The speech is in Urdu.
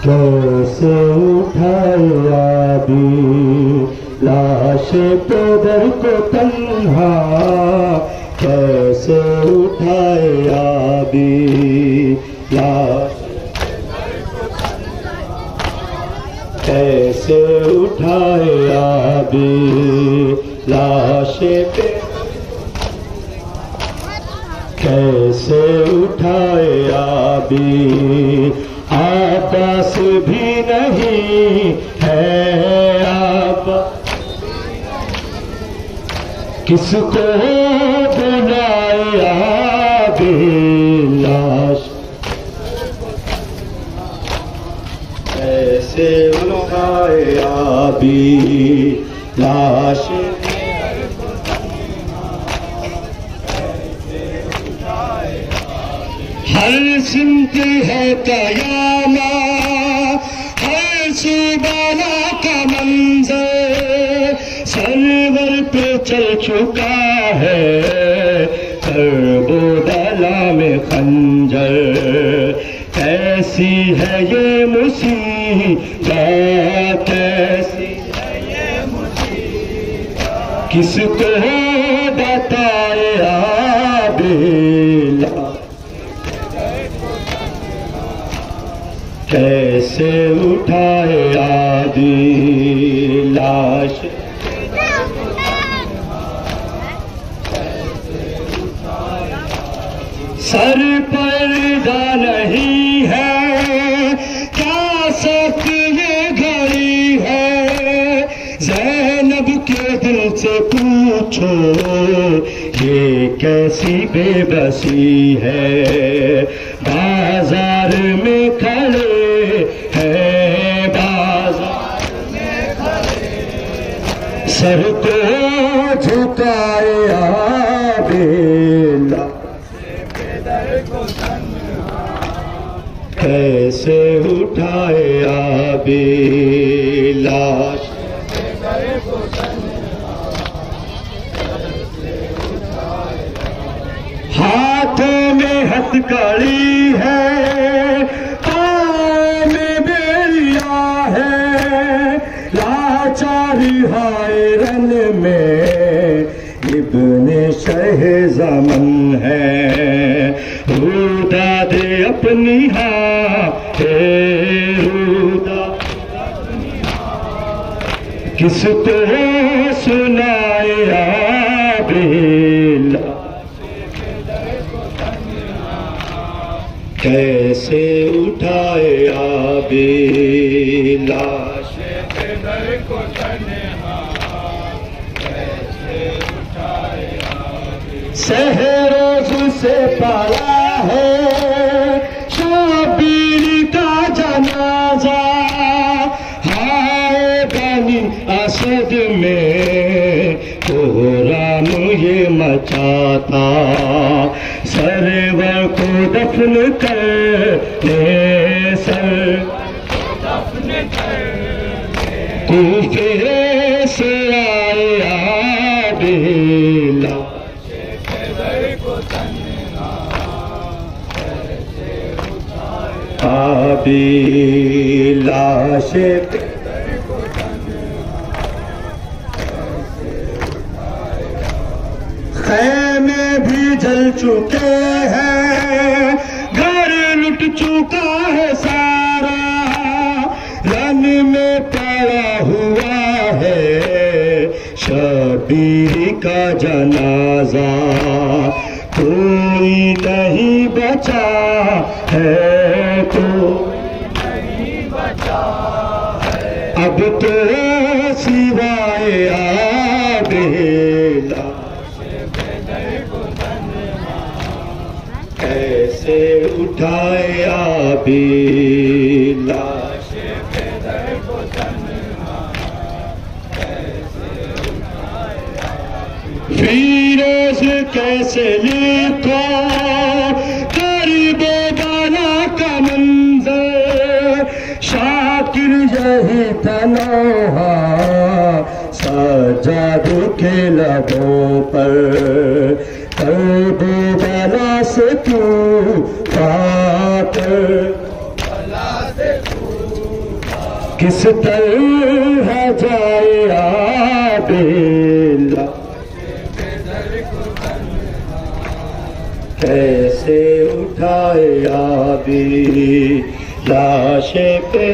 کیسے اٹھائے آبی لاش پیدر کو تنہا، کیسے اٹھائے آبی لاش، کیسے اٹھائے آبی لاش پہ، کیسے اٹھائے آبی، عباس بھی نہیں ہے عباس، کس کو بلائے آبی لاش، کیسے اٹھائے آبی لاش، ہر سمت ہے قیامہ، ہر صوبانہ کا منظر، سرور پہ چل چکا ہے کرب و بلا میں خنجر، کیسی ہے یہ مصیبت، کیسی ہے یہ مصیبت، کس کو بتائے آبی لاش، کیسے اٹھائے آبی لاش، سر پردہ نہیں ہے، کیا سخت یہ گھڑی ہے، زینب کے دل سے پوچھو یہ کیسی بے بسی ہے، بازار میں کھڑے ہیں، بازار میں کھڑے، سر کو جھکائے آبی لاش، کیسے اٹھائے آبی لاش، ہاتھوں میں ہتھکڑی ہے، پاؤں میں بیڑیا ہے، لاچاری حائرن میں ابن شہ زمن ہے، رودا دے اپنی ہاں رودا، کس کو سنائے آبی لاش، کیسے اٹھائے آبی لاش، سہروز سے پالا ہے شبیر کا جنازہ، ہائے بنی اسد میں کہرام یہ مچاتا، سرور کو دفن کرنے، سر کوفے سے آئے آبی لاش، آبی لاش، خیمے بھی جل چکے ہیں، گھر لٹ چکا ہے سارا، رن میں پڑا ہوا ہے شبیر کا جنازہ، کوئی نہیں بچا ہے، کوئی نہیں بچا ہے، اب تو سوائے آبی لاش، کیسے اٹھائے آبی لاش، فیروز کیسے لکھا کرب و بلا کا منظر، شاکر یہی تنہا سجاد کے لبوں پر، کرب و بلا سے تو پاکر، بلا سے تو کس طرح جائے آبیلا کیسے اٹھائے آبی لاش پہ